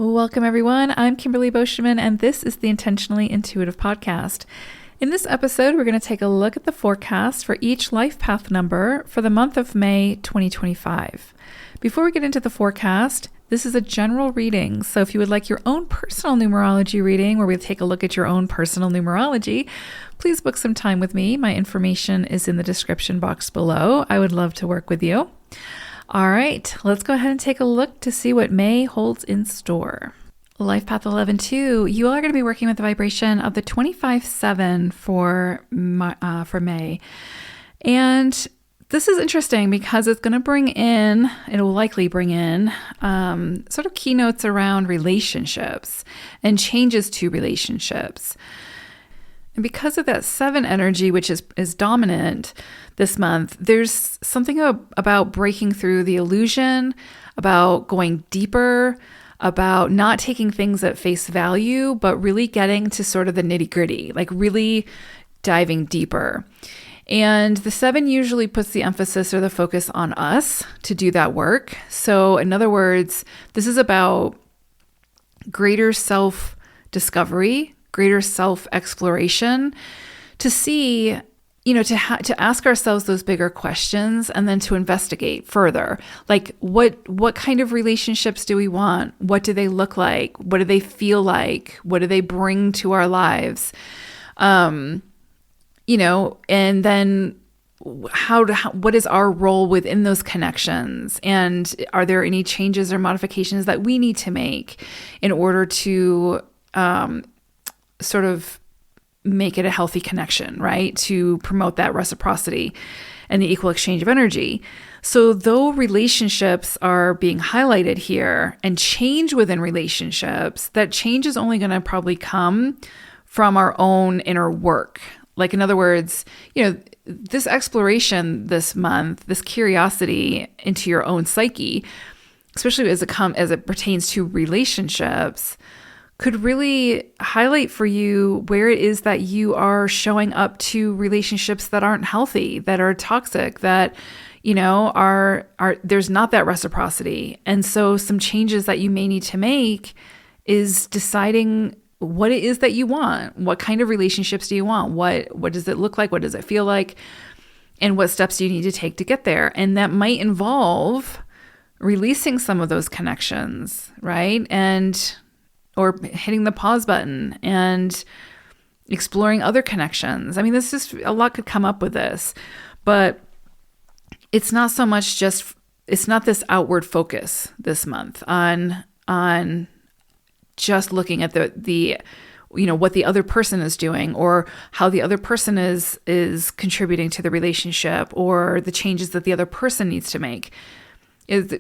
Welcome, everyone. I'm Kimberly Boschman, and this is the Intentionally Intuitive Podcast. In this episode, we're going to take a look at the forecast for each life path number for the month of May 2025. Before we get into the forecast, this is a general reading, so if you would like your own personal numerology reading, where we take a look at your own personal numerology, please book some time with me. My information is in the description box below. I would love to work with you. All right, let's go ahead and take a look to see what May holds in store. Life Path 11-2, you all are going to be working with the vibration of the 25-7 for May. And this is interesting because it's going to it'll likely bring in sort of keynotes around relationships and changes to relationships. And because of that 7 energy, which is dominant this month, there's something about breaking through the illusion, about going deeper, about not taking things at face value, but really getting to sort of the nitty-gritty, like really diving deeper. And the 7 usually puts the emphasis or the focus on us to do that work. So in other words, this is about greater self-discovery, greater self-exploration, to see, to ask ourselves those bigger questions and then to investigate further. Like what kind of relationships do we want? What do they look like? What do they feel like? What do they bring to our lives? And then what is our role within those connections? And are there any changes or modifications that we need to make in order to sort of make it a healthy connection, right? To promote that reciprocity and the equal exchange of energy. So though relationships are being highlighted here and change within relationships, that change is only going to probably come from our own inner work. Like, in other words, this exploration this month, this curiosity into your own psyche, especially as it pertains to relationships, could really highlight for you where it is that you are showing up to relationships that aren't healthy, that are toxic, that, are there's not that reciprocity. And so some changes that you may need to make is deciding what it is that you want. What kind of relationships do you want? What does it look like? What does it feel like? And what steps do you need to take to get there? And that might involve releasing some of those connections, right? Or hitting the pause button and exploring other connections. I mean, this is a lot could come up with this, but it's not so much it's not this outward focus this month on just looking at the what the other person is doing or how the other person is contributing to the relationship or the changes that the other person needs to make.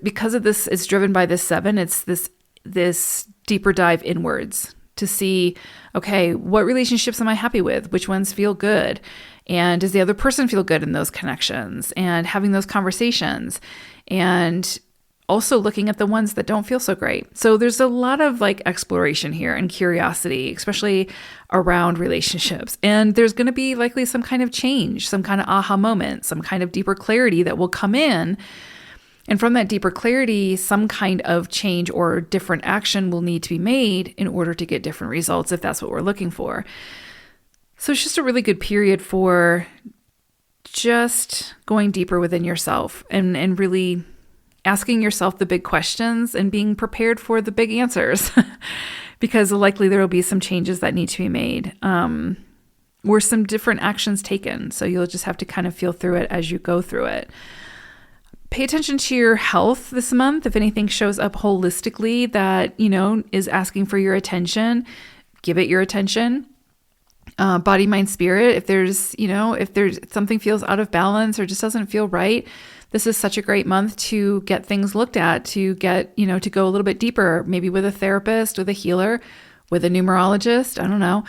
Because of this, it's driven by this 7. It's this deeper dive inwards to see, okay, what relationships am I happy with? Which ones feel good? And does the other person feel good in those connections? And having those conversations, and also looking at the ones that don't feel so great. So there's a lot of exploration here and curiosity, especially around relationships. And there's going to be likely some kind of change, some kind of aha moment, some kind of deeper clarity that will come in. And from that deeper clarity, some kind of change or different action will need to be made in order to get different results, if that's what we're looking for. So it's just a really good period for just going deeper within yourself and really asking yourself the big questions and being prepared for the big answers, because likely there will be some changes that need to be made or some different actions taken. So you'll just have to kind of feel through it as you go through it. Pay attention to your health this month. If anything shows up holistically that, is asking for your attention, give it your attention. Body, mind, spirit. If there's something feels out of balance or just doesn't feel right, this is such a great month to get things looked at, to get, to go a little bit deeper, maybe with a therapist, with a healer, with a numerologist. I don't know.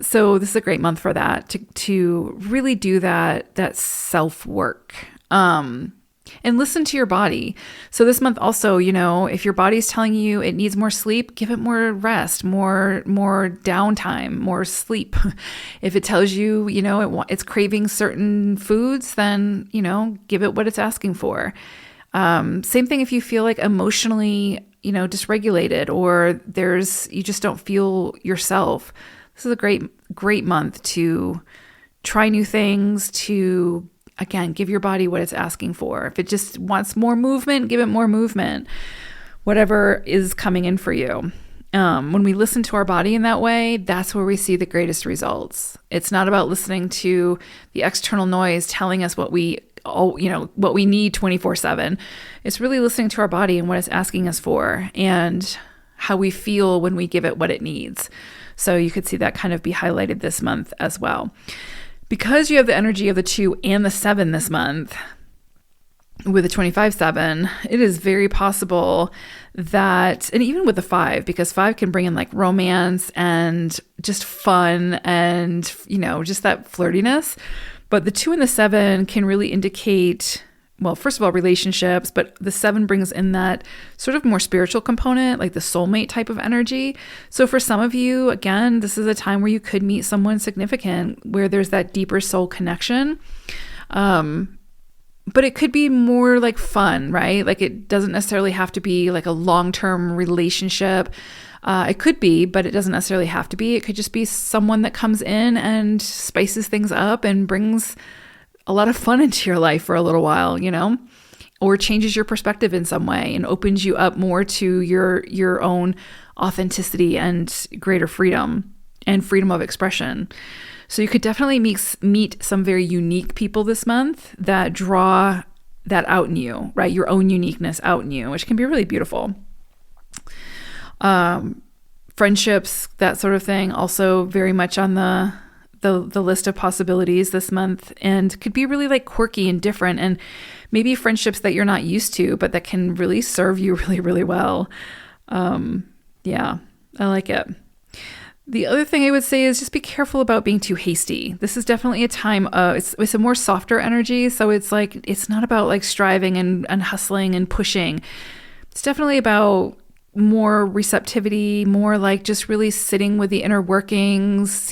So this is a great month for that, to really do that self-work. And listen to your body. So this month also, if your body's telling you it needs more sleep, give it more rest, more downtime, more sleep. If it tells you, it's craving certain foods, then, give it what it's asking for. Same thing if you feel like emotionally, dysregulated, or you just don't feel yourself. This is a great month to try new things, to, again, give your body what it's asking for. If it just wants more movement, give it more movement, whatever is coming in for you. When we listen to our body in that way, that's where we see the greatest results. It's not about listening to the external noise telling us what we need 24/7. It's really listening to our body and what it's asking us for and how we feel when we give it what it needs. So you could see that kind of be highlighted this month as well. Because you have the energy of the 2 and the 7 this month, with the 25/7, it is very possible that, and even with the 5, because 5 can bring in like romance and just fun and, just that flirtiness. But the 2 and the 7 can really indicate, well, first of all, relationships, but the 7 brings in that sort of more spiritual component, like the soulmate type of energy. So for some of you, again, this is a time where you could meet someone significant, where there's that deeper soul connection. But it could be more like fun, right? Like it doesn't necessarily have to be like a long-term relationship. It could be, but it doesn't necessarily have to be. It could just be someone that comes in and spices things up and brings a lot of fun into your life for a little while, or changes your perspective in some way and opens you up more to your own authenticity and greater freedom and freedom of expression. So you could definitely meet some very unique people this month that draw that out in you, right? Your own uniqueness out in you, which can be really beautiful. Friendships, that sort of thing, also very much on the list of possibilities this month, and could be really like quirky and different, and maybe friendships that you're not used to, but that can really serve you really, really well. Yeah, I like it. The other thing I would say is just be careful about being too hasty. This is definitely a time it's a more softer energy. So it's like, it's not about like striving and hustling and pushing. It's definitely about more receptivity, more like just really sitting with the inner workings,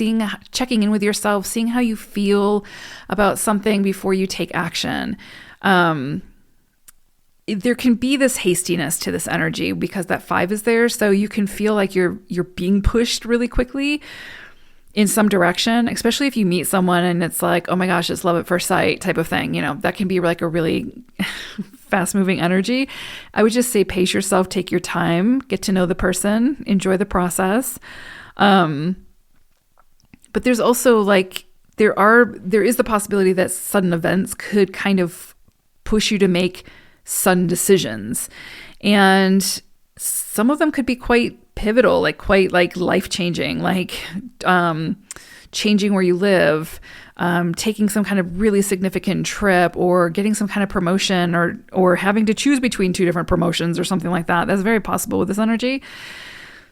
checking in with yourself, seeing how you feel about something before you take action. There can be this hastiness to this energy because that 5 is there. So you can feel like you're being pushed really quickly in some direction, especially if you meet someone and it's like, oh my gosh, it's love at first sight type of thing. That can be like a really fast moving energy. I would just say pace yourself, take your time, get to know the person, enjoy the process. But there's also like, there is the possibility that sudden events could kind of push you to make sudden decisions, and some of them could be quite pivotal, like quite like life-changing, like changing where you live, taking some kind of really significant trip, or getting some kind of promotion, or having to choose between 2 different promotions or something like that. That's very possible with this energy.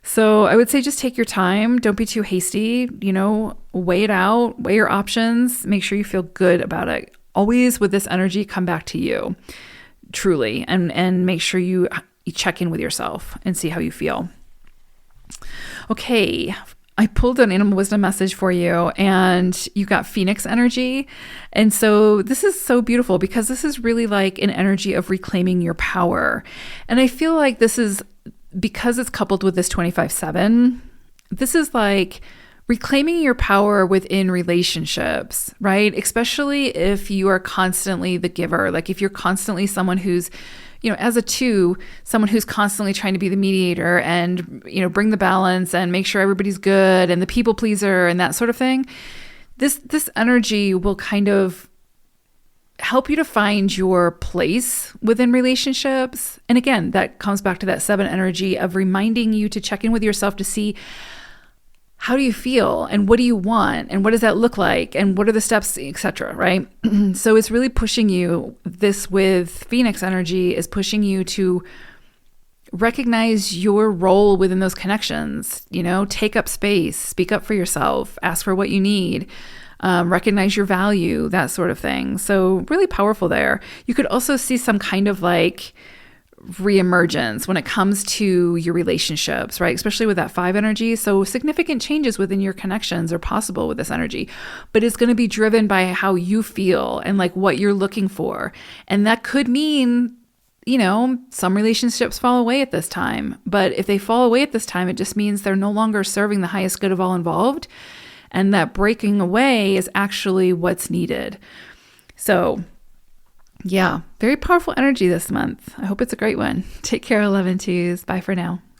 So I would say just take your time. Don't be too hasty, weigh it out, weigh your options, make sure you feel good about it. Always with this energy, come back to you. Truly, and make sure you check in with yourself and see how you feel. Okay, I pulled an animal wisdom message for you, and you got Phoenix energy. And so this is so beautiful because this is really like an energy of reclaiming your power. And I feel like this is, because it's coupled with this 25/7, this is like reclaiming your power within relationships, right? Especially if you are constantly the giver. Like if you're constantly someone who's, as a 2, someone who's constantly trying to be the mediator and, bring the balance and make sure everybody's good and the people pleaser and that sort of thing. This energy will kind of help you to find your place within relationships. And again, that comes back to that 7 energy of reminding you to check in with yourself to see, how do you feel, and what do you want, and what does that look like, and what are the steps, etc., right? So it's really pushing you, this with Phoenix energy is pushing you to recognize your role within those connections, take up space, speak up for yourself, ask for what you need, recognize your value, that sort of thing. So really powerful there. You could also see some kind of like reemergence when it comes to your relationships, right? Especially with that 5 energy. So significant changes within your connections are possible with this energy, but it's going to be driven by how you feel and like what you're looking for. And that could mean some relationships fall away at this time. But if they fall away at this time, it just means they're no longer serving the highest good of all involved. And that breaking away is actually what's needed. So yeah, very powerful energy this month. I hope it's a great one. Take care, 11-2s. Bye for now.